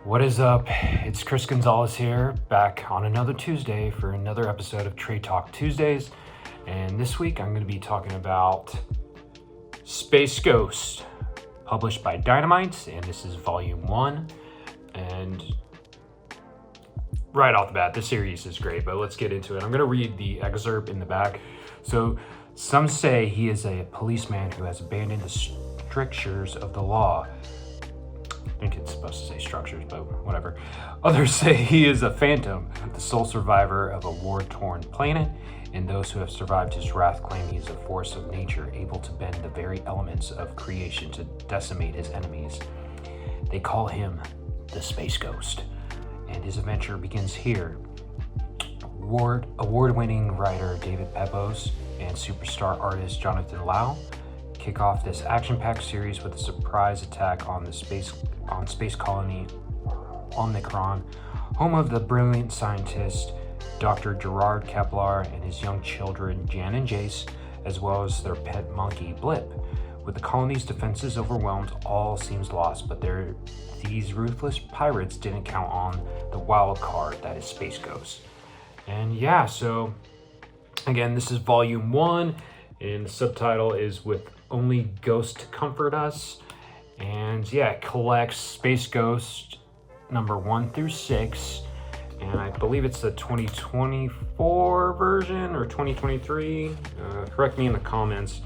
What is up? It's Chris Gonzalez here, back on another Tuesday for another episode of Trade Talk Tuesdays. And this week I'm going to be talking about Space Ghost, published by Dynamite, and this is volume 1. And right off the bat, this series is great, but let's get into it. I'm going to read the excerpt in the back. So, some say he is a policeman who has abandoned the strictures of the law. I think it's supposed to say structures, but whatever. Others say he is a phantom, the sole survivor of a war-torn planet, and those who have survived his wrath claim he is a force of nature, able to bend the very elements of creation to decimate his enemies. They call him the Space Ghost, and his adventure begins here. Award-winning writer David Pepose and superstar artist Johnathan kick off this action-packed series with a surprise attack on the space colony Omicron, home of the brilliant scientist Dr. Gerard Kepler and his young children Jan and Jace, as well as their pet monkey Blip. With the colony's defenses overwhelmed, all seems lost, but these ruthless pirates didn't count on the wild card that is Space Ghost. And yeah, so again, this is volume 1, and the subtitle is With Only Ghost to Comfort Us. And yeah, it collects Space Ghost number 1 through 6. And I believe it's the 2024 version or 2023. Correct me in the comments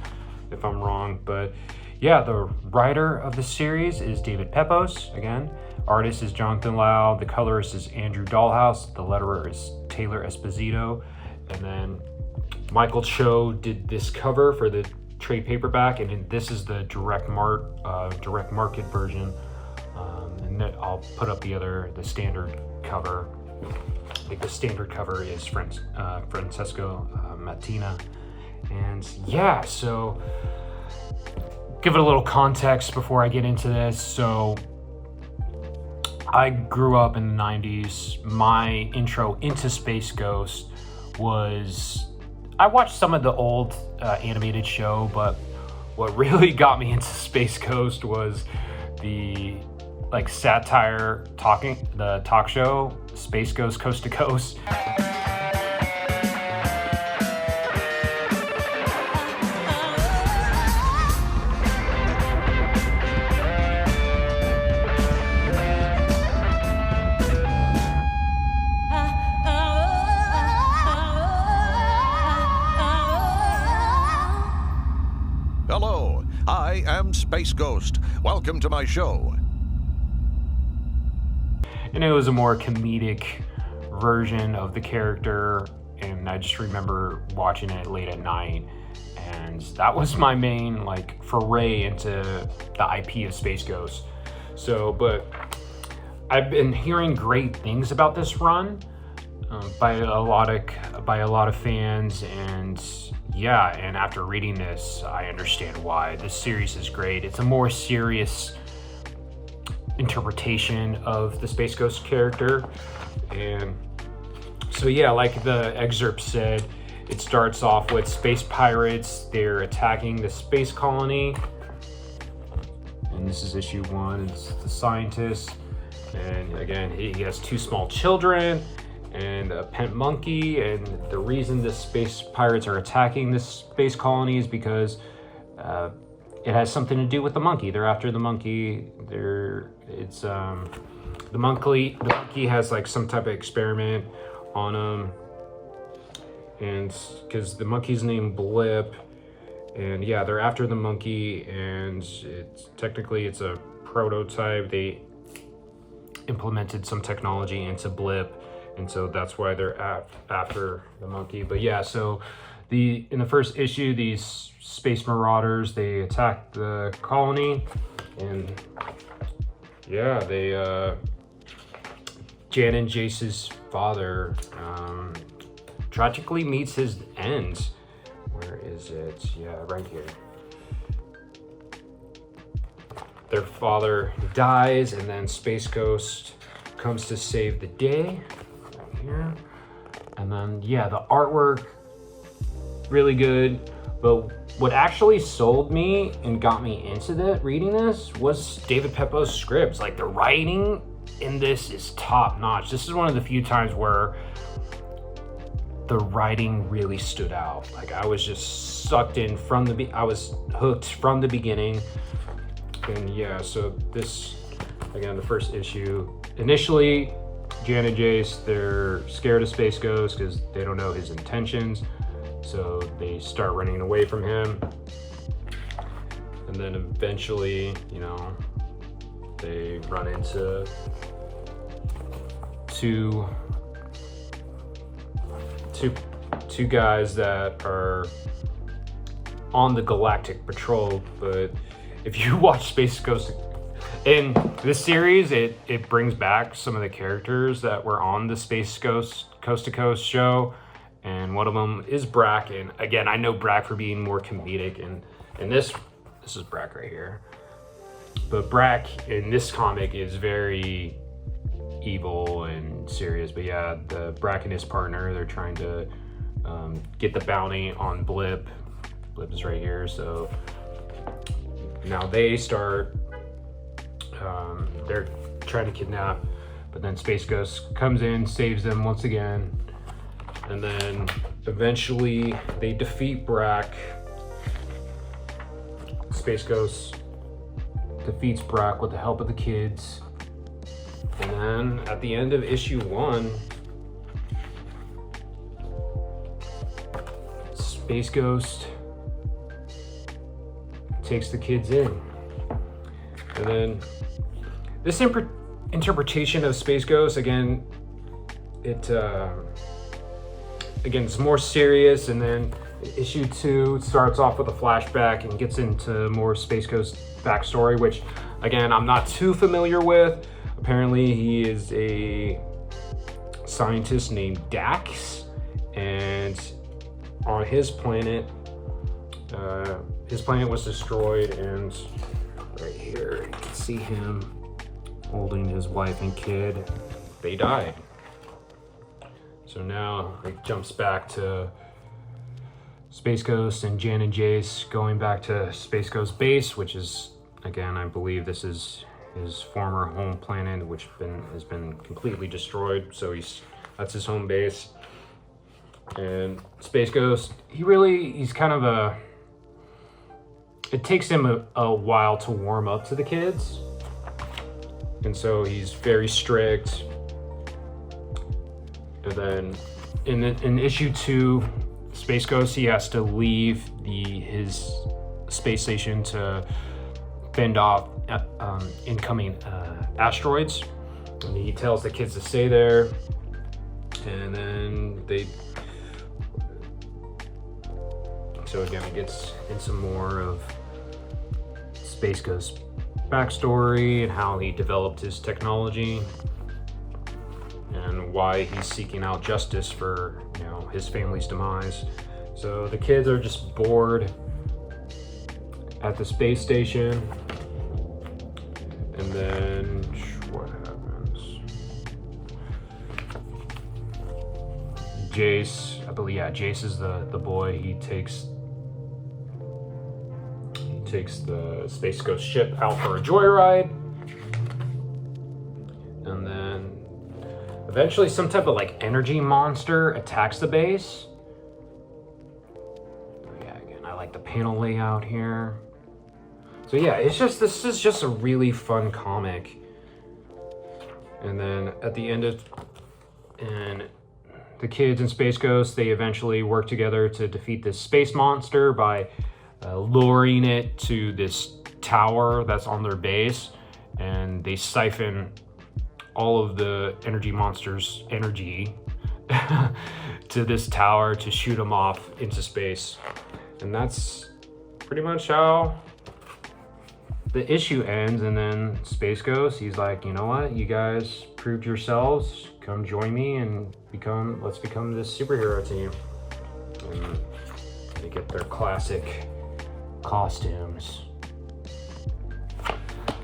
if I'm wrong. But yeah, the writer of the series is David Pepose. Again, artist is Johnathan, the colorist is Andrew Dahlhaus, the letterer is Taylor Esposito, and then Michael Cho did this cover for the trade paperback, and this is the direct market version. And I'll put up the standard cover. I think the standard cover is Francesco Mattina. And yeah, so give it a little context before I get into this. So I grew up in the 90s. My intro into Space Ghost was, I watched some of the old animated show, but what really got me into Space Ghost was the satire the talk show Space Ghost Coast to Coast. Hello, I am Space Ghost. Welcome to my show. And it was a more comedic version of the character, and I just remember watching it late at night, and that was my main foray into the IP of Space Ghost. So, but I've been hearing great things about this run by a lot of fans, and yeah, and after reading this, I understand why. This series is great. It's a more serious interpretation of the Space Ghost character. And so yeah, like the excerpt said, it starts off with space pirates. They're attacking the space colony. And this is issue 1. It's the scientist. And again, he has 2 small children and a pet monkey. And the reason the space pirates are attacking this space colony is because it has something to do with the monkey. They're after the monkey. The monkey has some type of experiment on him, and because the monkey's named Blip, and yeah, they're after the monkey, and it's a prototype. They implemented some technology into Blip, and so that's why they're after the monkey. But yeah, so in the first issue, these space marauders, they attack the colony, and yeah, Jan and Jace's father tragically meets his end. Where is it? Yeah, right here. Their father dies, and then Space Ghost comes to save the day. Right here. And then, yeah, the artwork, really good. But what actually sold me and got me into reading this was David Pepose's scripts. The writing in this is top notch. This is one of the few times where the writing really stood out. Like, I was just sucked in I was hooked from the beginning. And yeah, so this, again, the first issue, initially Jan and Jace, they're scared of Space Ghost because they don't know his intentions, so they start running away from him. And then eventually, you know, they run into two guys that are on the Galactic Patrol. But if you watch Space Ghost in this series, it brings back some of the characters that were on the Space Ghost Coast to Coast show, and one of them is Brack. And again, I know Brack for being more comedic, and this is Brack right here. But Brack in this comic is very evil and serious. But yeah, Brack and his partner, they're trying to get the bounty on Blip. Blip is right here. So now they start, they're trying to kidnap, but then Space Ghost comes in, saves them once again, and then eventually they defeat Brack. Space Ghost defeats Brack with the help of the kids. And then at the end of issue 1, Space Ghost takes the kids in. And then this interpretation of Space Ghost, again, it's more serious. And then issue 2 starts off with a flashback and gets into more Space Ghost backstory, which again, I'm not too familiar with. Apparently he is a scientist named Dax, and on his planet was destroyed, and right here you can see him holding his wife and kid. They died. So now it jumps back to Space Ghost and Jan and Jace going back to Space Ghost base, which is, again, I believe this is his former home planet, which has been completely destroyed. So that's his home base. And Space Ghost, he's kind of it takes him a while to warm up to the kids. And so he's very strict. And then in issue 2, Space Ghost, he has to leave his space station to fend off incoming asteroids. And he tells the kids to stay there. And then so again, it gets into more of Space Ghost's backstory and how he developed his technology and why he's seeking out justice for, his family's demise. So the kids are just bored at the space station, and then what happens? Jace, Jace is the boy. He takes the Space Ghost ship out for a joyride, and then eventually some type of energy monster attacks the base. Yeah, again, I like the panel layout here. So yeah, this is just a really fun comic. And then at the end and the kids and Space Ghost, they eventually work together to defeat this space monster by luring it to this tower that's on their base, and they siphon all of the energy monster's energy to this tower to shoot them off into space. And that's pretty much how the issue ends. And then Space Ghost, he's like, you know what, you guys proved yourselves, come join me and let's become this superhero team. And they get their classic costumes.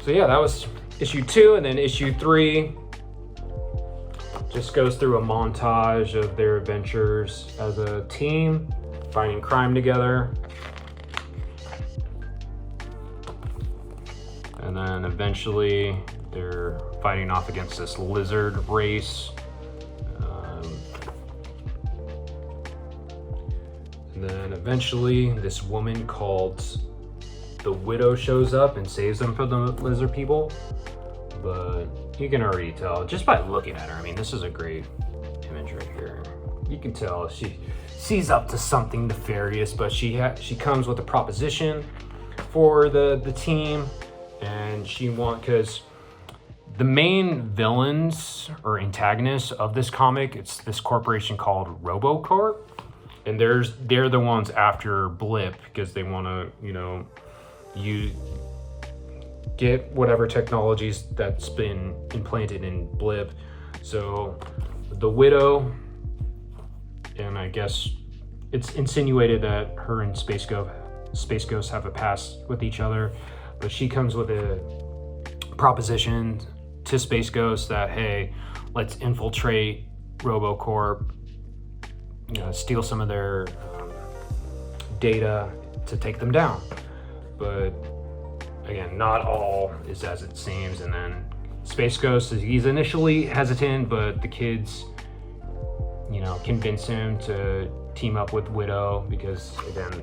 So yeah, that was issue 2. And then issue 3 just goes through a montage of their adventures as a team, fighting crime together. And then eventually they're fighting off against this lizard race. And then eventually this woman called the Widow shows up and saves them from the lizard people. But you can already tell just by looking at her. I mean, this is a great image right here. You can tell she's up to something nefarious, but she comes with a proposition for the team, and because the main villains or antagonists of this comic, it's this corporation called RoboCorp, and they're the ones after Blip because they want to, you get whatever technologies that's been implanted in Blip. So the Widow, and I guess it's insinuated that her and Space Ghost have a past with each other, but she comes with a proposition to Space Ghost that, hey, let's infiltrate RoboCorp, steal some of their data to take them down. But again, not all is as it seems. And then Space Ghost, he's initially hesitant, but the kids, convince him to team up with Widow because, again,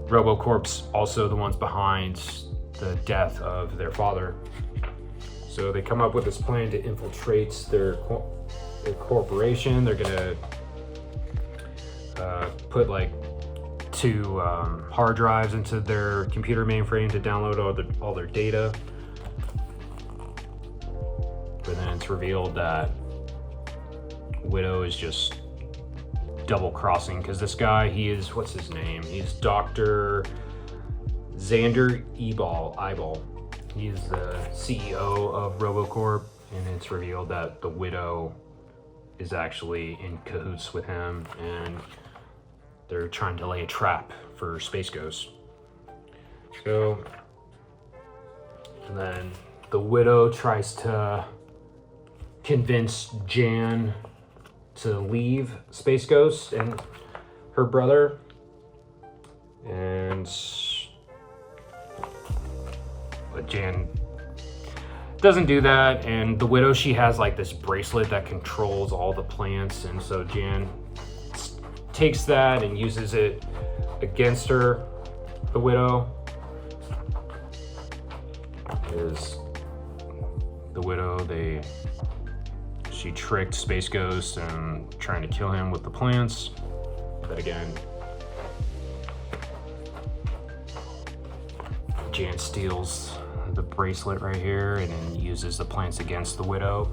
RoboCorp's also the ones behind the death of their father. So they come up with this plan to infiltrate their corporation. They're gonna put like 2 hard drives into their computer mainframe to download all their data. But then it's revealed that Widow is just double crossing because this guy, what's his name? He's Dr. Xander Eyeball. He's the CEO of RoboCorp, and it's revealed that the Widow is actually in cahoots with him, and they're trying to lay a trap for Space Ghost. So, and then the Widow tries to convince Jan to leave Space Ghost and her brother, but Jan doesn't do that, and the Widow, she has like this bracelet that controls all the plants, and so Jan takes that and uses it against her, the Widow. Is the Widow, she tricked Space Ghost and trying to kill him with the plants, but again, Jan steals the bracelet right here and then uses the plants against the Widow.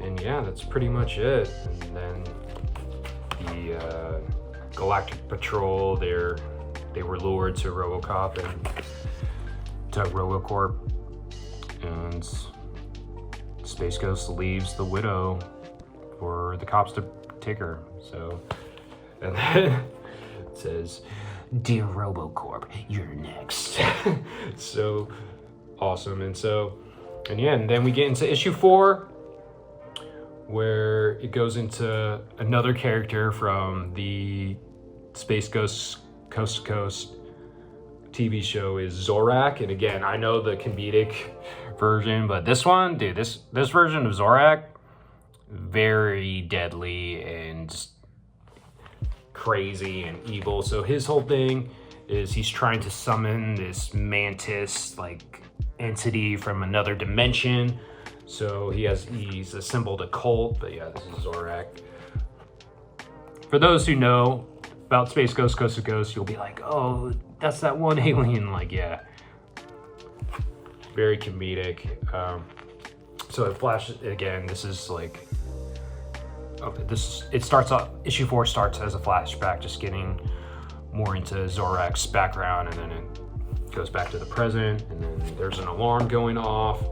And yeah, that's pretty much it. And then the Galactic Patrol, they were lured to RoboCop and to RoboCorp, and Space Ghost leaves the Widow for the cops to take her. So, and then it says, "Dear RoboCorp, you're next." So awesome. And then we get into issue 4, where it goes into another character from the Space Ghost Coast to Coast TV show, is Zorak. And again, I know the comedic version, but this one, dude, this version of Zorak, very deadly and crazy and evil. So his whole thing is he's trying to summon this mantis like entity from another dimension. So he's assembled a cult. But yeah, this is Zorak. For those who know about Space Ghost Coast to Coast, you'll be like, oh, that's that one alien. Like, yeah, very comedic. So it flashes again. This is like, it starts off, issue 4 starts as a flashback, just getting more into Zorak's background, and then it goes back to the present, and then there's an alarm going off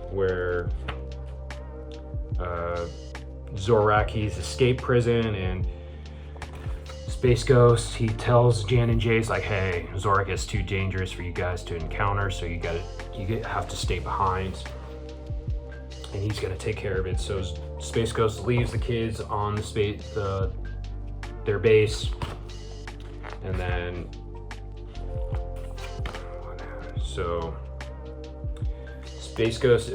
where Zorak, he's escaped prison, and Space Ghost, he tells Jan and Jace like, hey, Zorak is too dangerous for you guys to encounter, so you have to stay behind, and he's gonna take care of it. So Space Ghost leaves the kids on their base, and then Space Ghost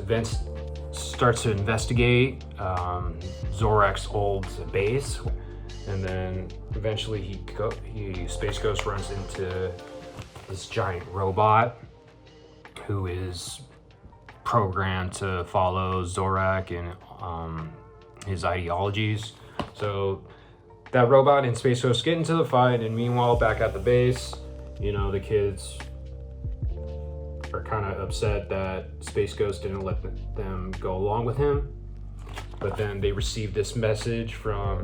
starts to investigate Zorak's old base, and then eventually Space Ghost runs into this giant robot who is programmed to follow Zorak and his ideologies. So that robot and Space Ghost get into the fight, and meanwhile, back at the base, the kids are kind of upset that Space Ghost didn't let them go along with him. But then they receive this message from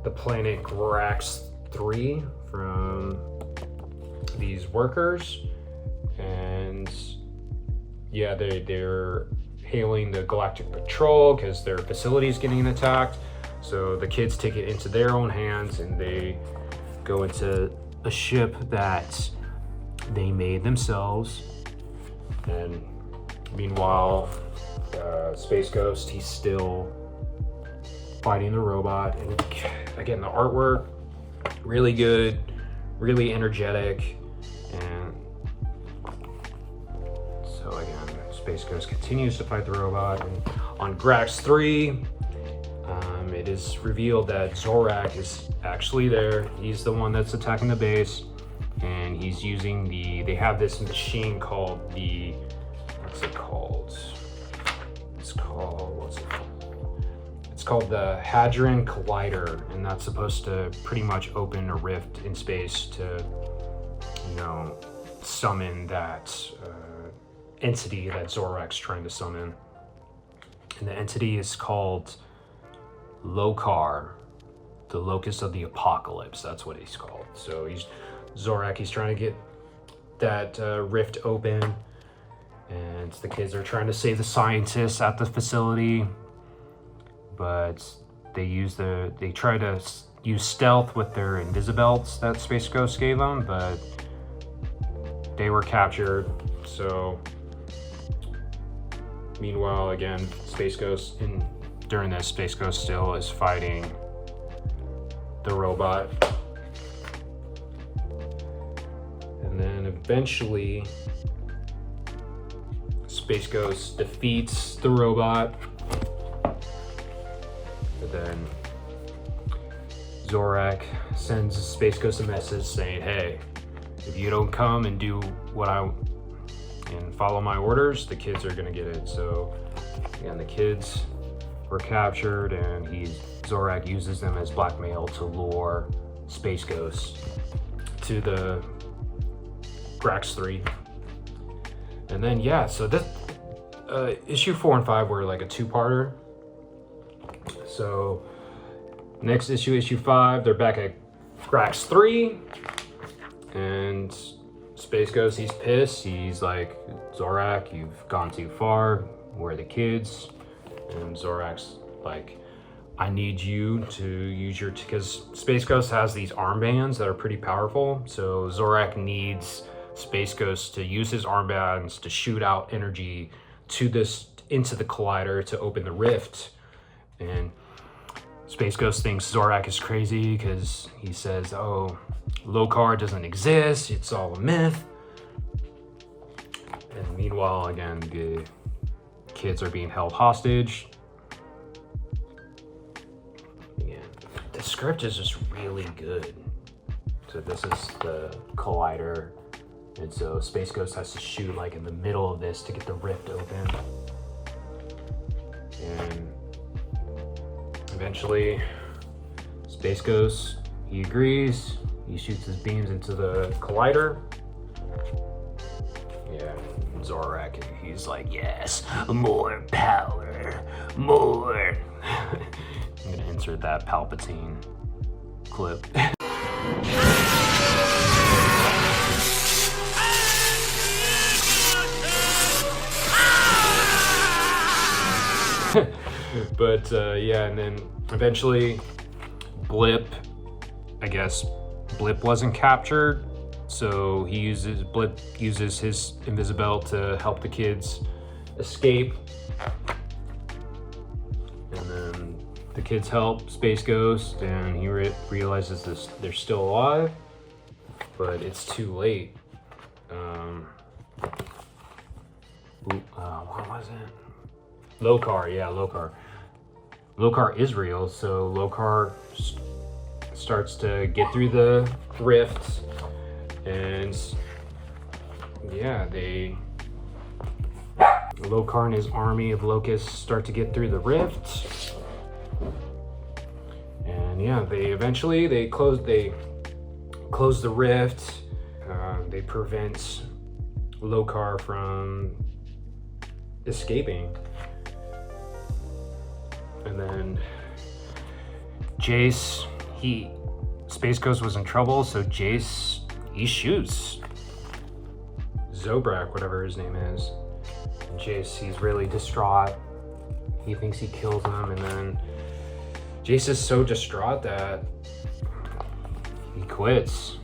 the planet Grax 3 from these workers, and yeah, they're hailing the Galactic Patrol because their facility is getting attacked. So the kids take it into their own hands, and they go into a ship that they made themselves. And meanwhile, Space Ghost, he's still fighting the robot. And again, the artwork, really good, really energetic. And so again, Space Ghost continues to fight the robot. And on Grax 3, it is revealed that Zorak is actually there. He's the one that's attacking the base, and he's using they have this machine called it's called the Hadron Collider, and that's supposed to pretty much open a rift in space to, summon that entity that Zorak's trying to summon. And the entity is called Lokar, the Locust of the Apocalypse. That's what he's called. So he's trying to get that rift open, and the kids are trying to save the scientists at the facility, but they try to use stealth with their Invisibelts that Space Ghost gave them, but they were captured. So meanwhile, again, during this, Space Ghost still is fighting the robot. And then eventually, Space Ghost defeats the robot. But then Zorak sends Space Ghost a message saying, hey, if you don't come and do and follow my orders, the kids are gonna get it. So again, the kids were captured, and Zorak uses them as blackmail to lure Space Ghost to the Grax 3. And then so this issue 4 and 5 were like a two-parter. So next issue 5, they're back at Grax 3, and Space Ghost, he's pissed. He's like, Zorak, you've gone too far. Where are the kids? And Zorak's like, I need you to use because Space Ghost has these armbands that are pretty powerful. So Zorak needs Space Ghost to use his armbands to shoot out energy into the collider to open the rift. And Space Ghost thinks Zorak is crazy because he says, oh, Lokar doesn't exist, it's all a myth. And meanwhile, again, the kids are being held hostage. Yeah, the script is just really good. So this is the collider, and so Space Ghost has to shoot like in the middle of this to get the rift open. And eventually, Space Ghost, he agrees. He shoots his beams into the collider. Yeah, Zorak, he's like, yes, more power, more. I'm gonna insert that Palpatine clip. But and then eventually Blip wasn't captured, so Blip uses his Invisibelt to help the kids escape. And then the kids help Space Ghost, and he realizes they're still alive, but it's too late. what was it? Lokar, yeah, Lokar. Lokar is real, so Lokar starts to get through the rift, and yeah, Lokar and his army of locusts start to get through the rift, and yeah, they close the rift. They prevent Lokar from escaping, and then Jace, Space Ghost was in trouble, so Jace, he shoots Zobrak, whatever his name is. And Jace, he's really distraught. He thinks he kills him, and then Jace is so distraught that he quits.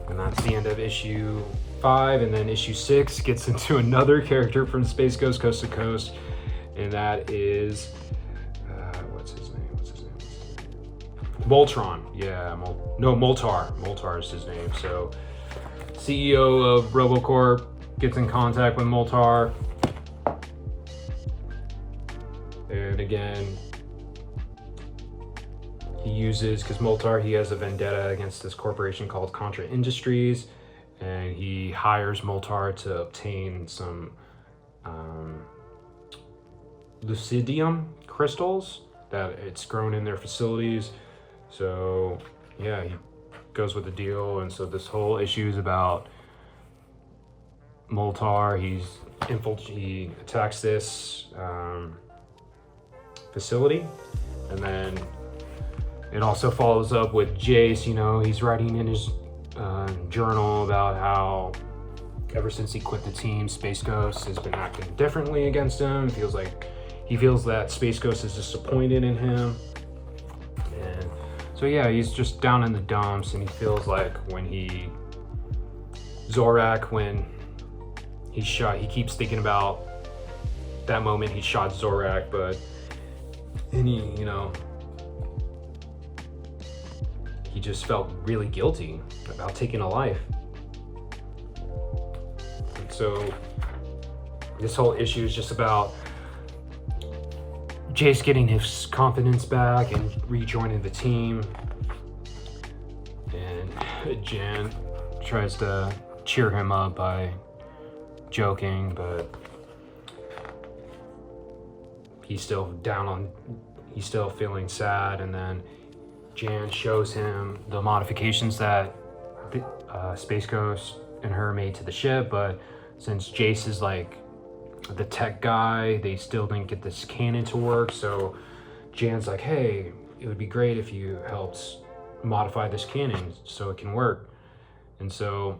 And that's the end of issue 5, and then issue 6 gets into another character from Space Ghost Coast to Coast, and that is what's his name? Moltron. Yeah, Moltar. Moltar is his name. So CEO of RoboCorp gets in contact with Moltar, and again he uses, because Moltar, he has a vendetta against this corporation called Contra Industries, and he hires Moltar to obtain some lucidium crystals that it's grown in their facilities. So yeah, he goes with the deal, and so this whole issue is about Moltar. He attacks this facility, and then it also follows up with Jace. He's writing in his journal about how ever since he quit the team, Space Ghost has been acting differently against him. He feels that Space Ghost is disappointed in him. And so yeah, he's just down in the dumps, and he feels like when he keeps thinking about that moment he shot Zorak, he just felt really guilty about taking a life. And so this whole issue is just about Jace getting his confidence back and rejoining the team. And Jan tries to cheer him up by joking, but he's still feeling sad. And then Jan shows him the modifications that Space Ghost and her made to the ship, but since Jace is like the tech guy, they still didn't get this cannon to work. So Jan's like, hey, it would be great if you helped modify this cannon so it can work. And so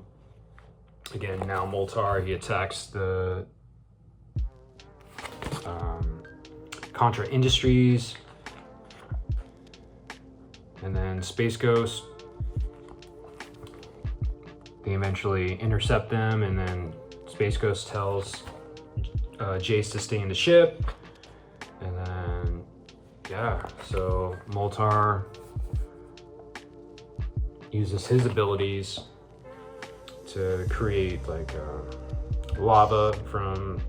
again, now Moltar, he attacks the Contra Industries, and then Space Ghost, they eventually intercept them, and then Space Ghost tells Jace to stay in the ship. And then yeah, so Moltar uses his abilities to create like lava from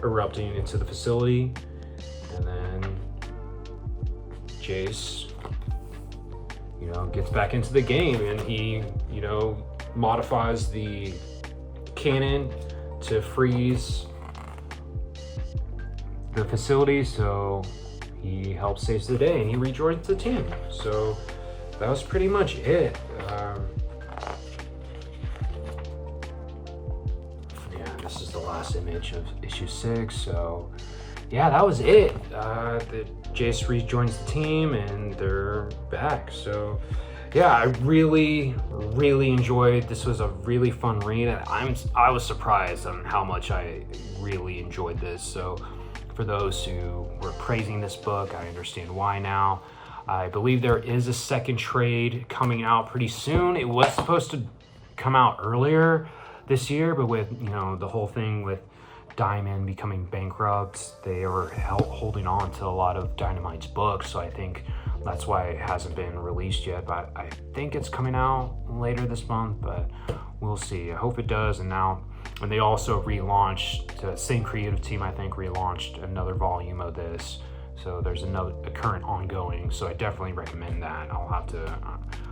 erupting into the facility, and then Jace gets back into the game, and he modifies the cannon to freeze the facility, so he helps save the day and he rejoins the team. So that was pretty much it. This is the last image of issue 6. So yeah, that was it. Jace rejoins the team and they're back. So yeah, I really enjoyed. This was a really fun read, and I was surprised on how much I really enjoyed this. So for those who were praising this book, I understand why now. I believe there is a second trade coming out pretty soon. It was supposed to come out earlier this year, but with the whole thing with Diamond becoming bankrupt, they were holding on to a lot of Dynamite's books. So I think That's why it hasn't been released yet, but I think it's coming out later this month, but we'll see. I hope it does. And they also relaunched, the same creative team, I think, relaunched another volume of this. So there's a current ongoing, so I definitely recommend that. I'll have to,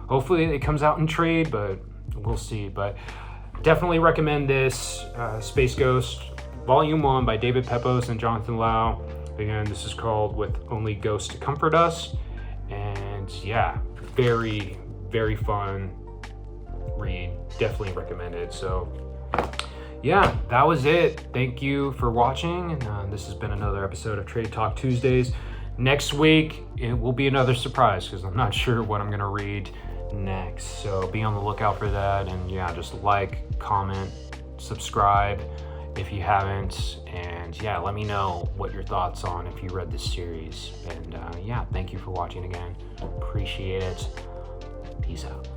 hopefully it comes out in trade, but we'll see. But definitely recommend this, Space Ghost Volume 1 by David Pepose and Johnathan Lau. Again, this is called With Only Ghosts to Comfort Us. And yeah, very, very fun read. Definitely recommended. So yeah, that was it. Thank you for watching. And this has been another episode of Trade Talk Tuesdays. Next week, it will be another surprise because I'm not sure what I'm going to read next. So be on the lookout for that. And yeah, just like, comment, subscribe if you haven't. And yeah, let me know what your thoughts on if you read this series. And yeah, thank you for watching again. Appreciate it. Peace out.